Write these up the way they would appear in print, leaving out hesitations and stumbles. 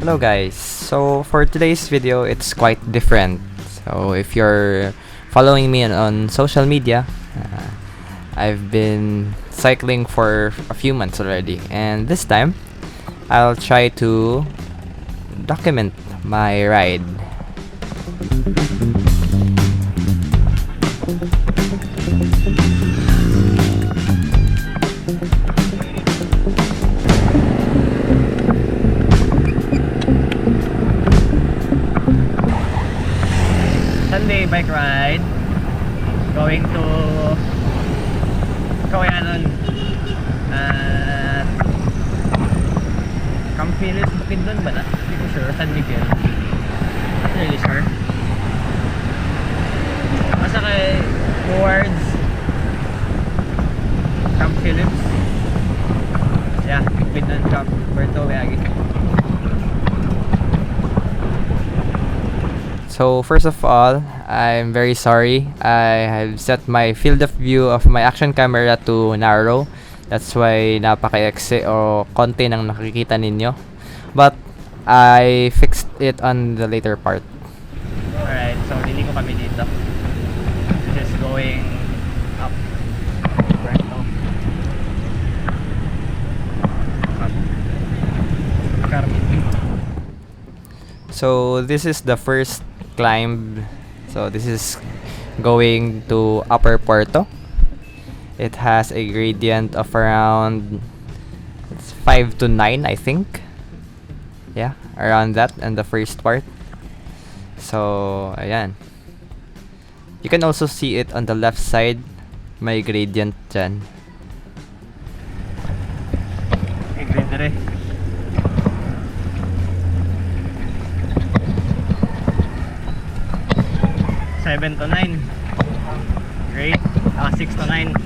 Hello guys, so for today's video it's quite different. So if you're following me on social media, I've been cycling for a few months already, and this time I'll try to document my ride. Sunday bike ride going to Bukidnon at Bukidnon ba na? Hindi ko sure. San Miguel, not really sure. Basta kay towards Camp Phillips, yeah, Bukidnon Camp Puerto Wayagi. So first of all, I'm very sorry. I have set my field of view of my action camera to narrow. That's why napaka-exe o konti nang nakikita ninyo. But I fixed it on the later part. Alright, so liliko kami dito. This is going up. Puerto. So this is the first climb. So this is going to Upper Puerto. It has a gradient of around 5 to 9, I think. Yeah, around that and the first part. So ayan. You can also see it on the left side. May gradient dyan. Okay, grade na rin. 7 to 9. Great. 6 to 9.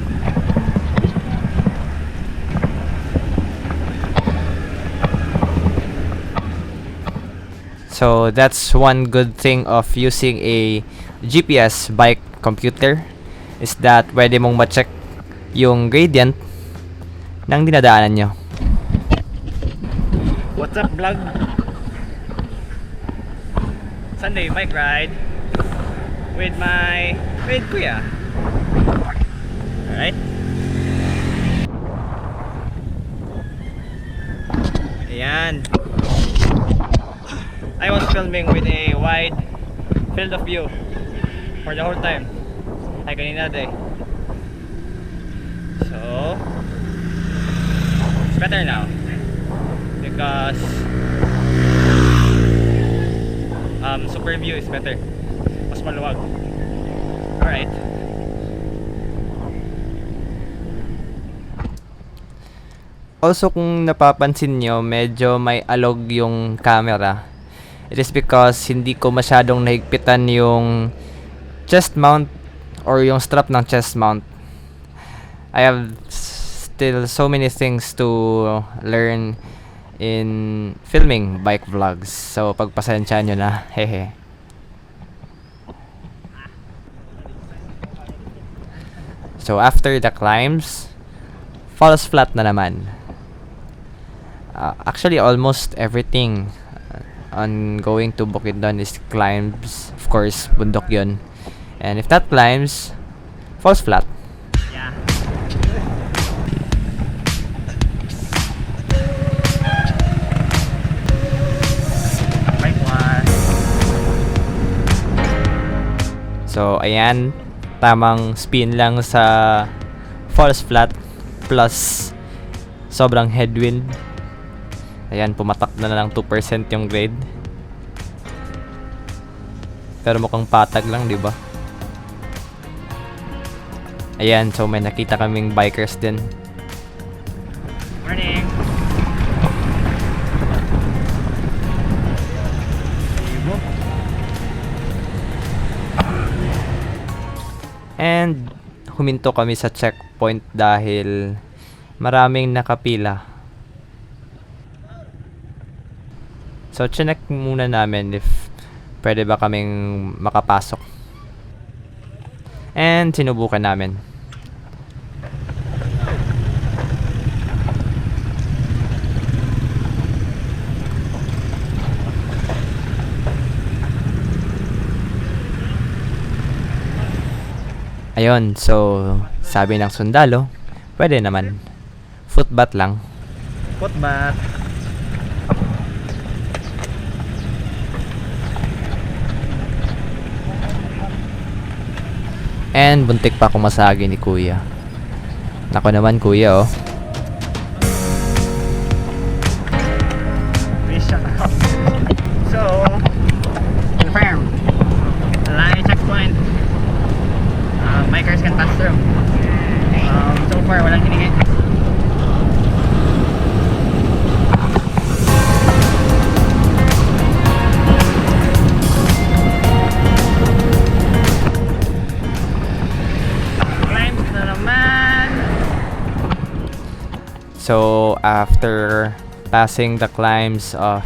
So that's one good thing of using a GPS bike computer is that pwede mong ma-check yung gradient ng dinadaanan nyo. What's up, vlog? Sunday bike ride with Kuya. Alright. Ayan. I was filming with a wide field of view for the whole time. Ay kanina day. So it's better now because super view is better. Mas maluwag. Alright. Also kung napapansin nyo, medyo may alog yung camera. It is because hindi ko masyadong nahigpitan yung chest mount or yung strap ng chest mount. I have still so many things to learn in filming bike vlogs. So pagpasensyahan nyo na. Hehe. So after the climbs, falls flat na naman. Actually almost everything on going to Bukidnon is climbs. Of course, bundok yun. And if that climbs, falls flat. Yeah. Bike one. So ayan, tamang spin lang sa falls flat plus sobrang headwind. Ayan, pumatak na lang 2% yung grade. Pero mukhang patag lang, di ba? Ayan, so may nakita kaming bikers din. Morning. And huminto kami sa checkpoint dahil maraming nakapila. So chinek muna namin if pwede ba kaming makapasok. And sinubukan namin. Ayun, so sabi ng sundalo, pwede naman. Footbath lang. Footbath. And buntik pa kumasagi ni kuya. Nako naman kuya oh. So, confirm. Line checkpoint. Bikers can pass through. So far, walang hiningi. Climbs na naman. So after passing the climbs of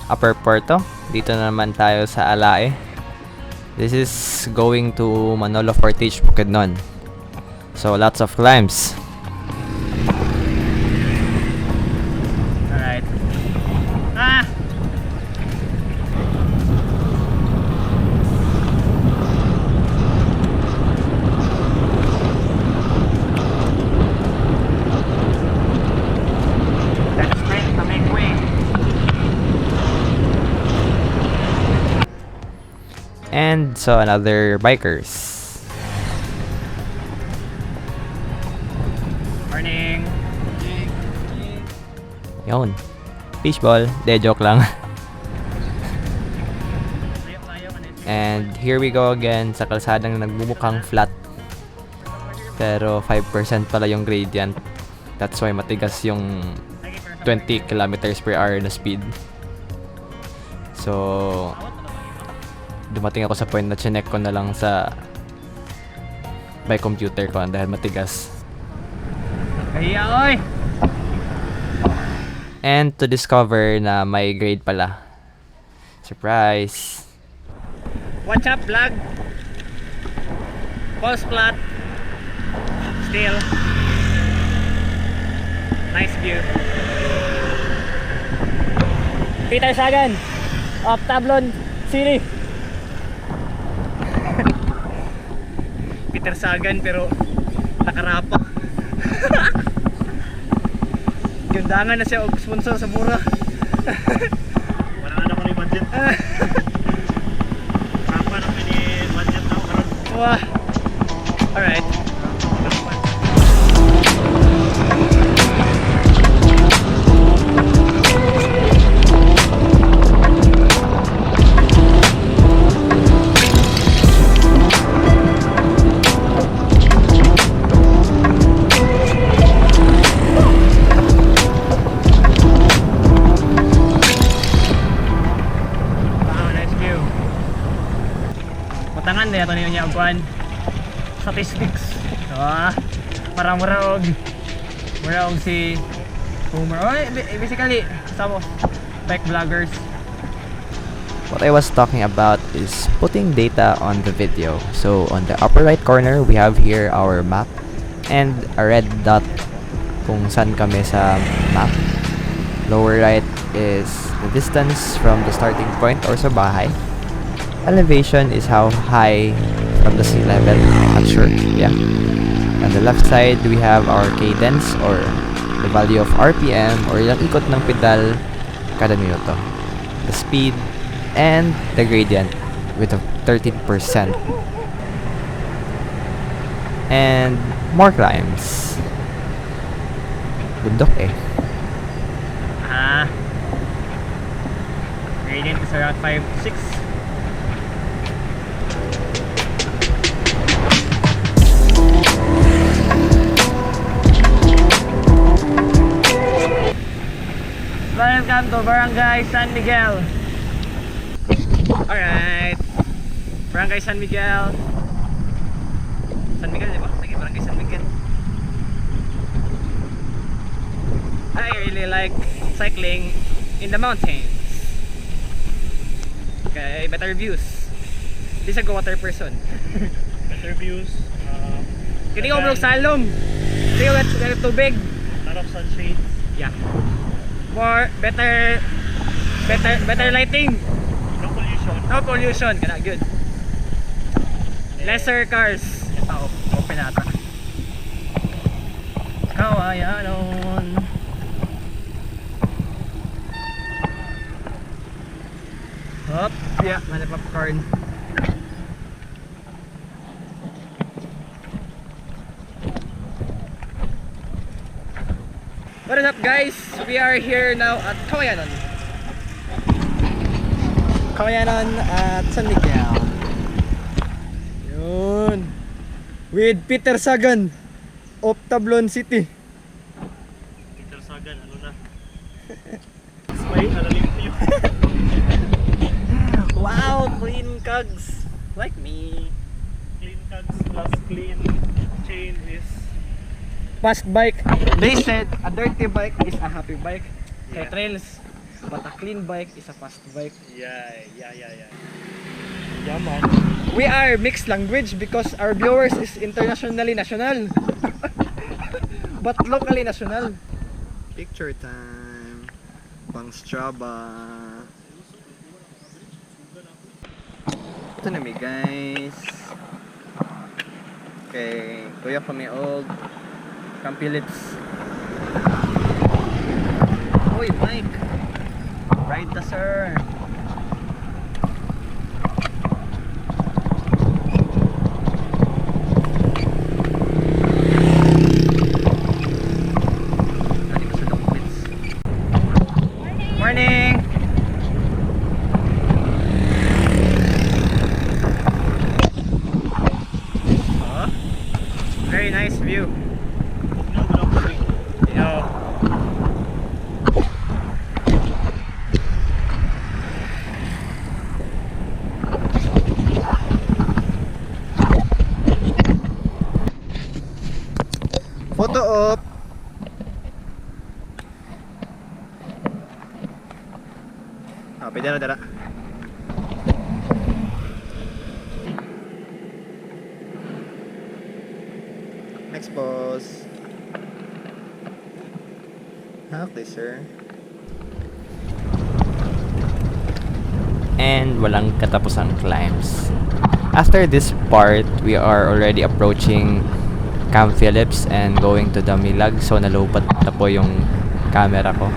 Upper Puerto, dito na naman tayo sa Alae. This is going to Manolo Fortich, Bukidnon. So lots of climbs. Alright. That's great, to make way. And so another bikers. Morning. Yun. Fishball. De, joke lang. And here we go again sa kalsadang nagbumukhang flat. Pero 5% pala yung gradient. That's why matigas yung 20 kilometers per hour na speed. So dumating ako sa point na chinek ko na lang sa by computer ko dahil matigas. Kahiya, oy! And to discover na may grade pala. Surprise! What's up, vlog? Pulse flat. Still. Nice view. Peter Sagan of Tablon City. Peter Sagan pero nakarapak. Gandangan na siya og sponsor sa mura. Wala na ako ni budget. Kapa na ni budget na karon. Wah. All right. Tangan na ito niya kuan statistics. Marang-marang si Boomer. Basically, samo tech vloggers. What I was talking about is putting data on the video. So on the upper right corner, we have here our map and a red dot kung saan kami sa map. Lower right is the distance from the starting point or sa bahay. Elevation is how high from the sea level. Not sure. Yeah. On the left side, we have our cadence or the value of RPM or yung ikot ng pedal kada minuto. The speed and the gradient with a 13%. And more climbs. Bundok eh. Gradient is around 5 to 6. Welcome to Barangay San Miguel. Alright. Barangay San Miguel. San Miguel, di ba? Sige, Barangay San Miguel. I really like cycling in the mountains. Okay, better views. This is a water person. Better views. Hindi ko bulog sa alom. Hindi ko ganit tubig. Lot of sunshade. Yeah. More better lighting. No pollution. No pollution. Kana good. Lesser cars. Open ata. Kawayanon. Hop, yeah, mana popcorn. What is up, guys? We are here now at Kawayanon. Kawayanon at San Miguel. Yun. With Peter Sagan of Tablon City. Peter Sagan, ano na? Smile, alalim niyo. Wow, clean cogs. Like me. Clean cogs plus clean chain is... Fast bike. They said a dirty bike is a happy bike. Yeah. Trails. But a clean bike is a fast bike. Yeah. Yeah, man. We are mixed language because our viewers is internationally national. But locally national. Picture time. Pang Strava. Ito na mi guys. Okay, kuya kami old. Campilips. Uy, Mike. Ride the sir. Dali ko sa documents. Morning! Oh, very nice view. Yo. Photo op. Pwede na dala. Next pose. Okay, sir. And walang katapusang climbs. After this part, we are already approaching Camp Phillips and going to Damilag. So nalupat na po yung camera ko.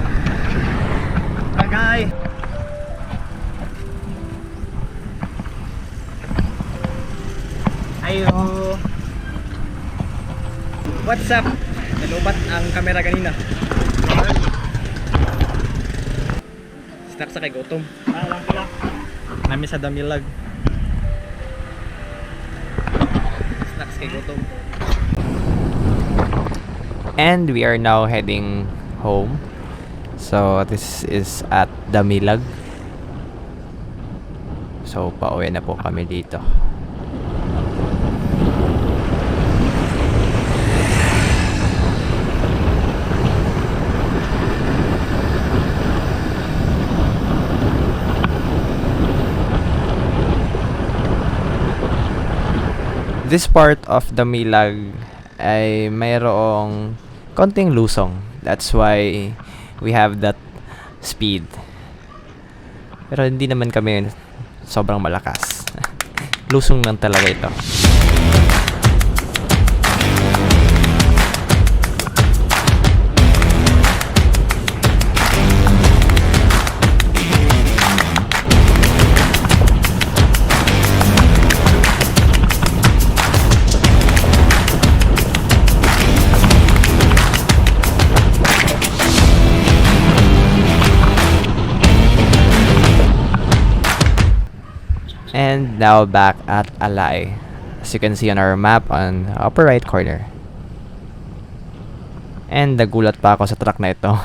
Bagay. Ayo. What's up? Nalubat ang camera kanina. Snack sa kay gutom. Lang pala. Nami sa Damilag. Snacks kay gutom. And we are now heading home. So this is at Damilag. So pauwi na po kami dito. This part of Damilag ay mayroong konting lusong. That's why we have that speed. Pero hindi naman kami sobrang malakas. Lusong lang talaga ito. And now back at Alay, as you can see on our map on the upper right corner. And nagulat pa ako sa truck na ito.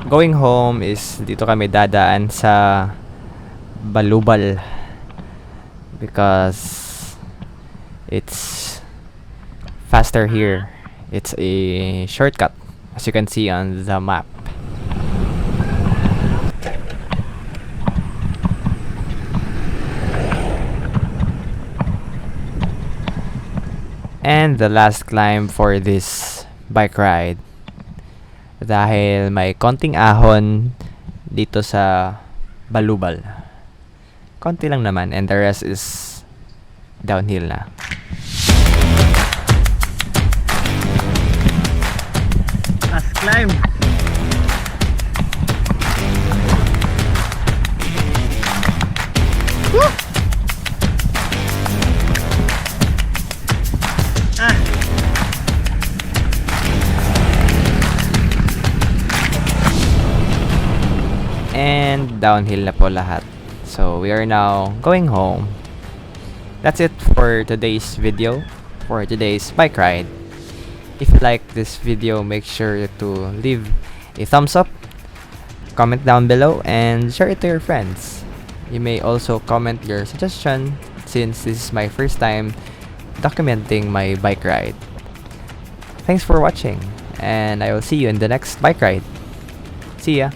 Going home is dito kami dadaan sa Balubal because it's faster here. It's a shortcut, as you can see on the map. And the last climb for this bike ride. Dahil may konting ahon dito sa balubal. Konti lang naman, and the rest is downhill na. Last climb. Woo! Ah. And downhill na po lahat. So we are now going home. That's it for today's video, for today's bike ride. If you like this video, make sure to leave a thumbs up, comment down below, and share it to your friends. You may also comment your suggestion, since this is my first time documenting my bike ride. Thanks for watching, and I will see you in the next bike ride. See ya!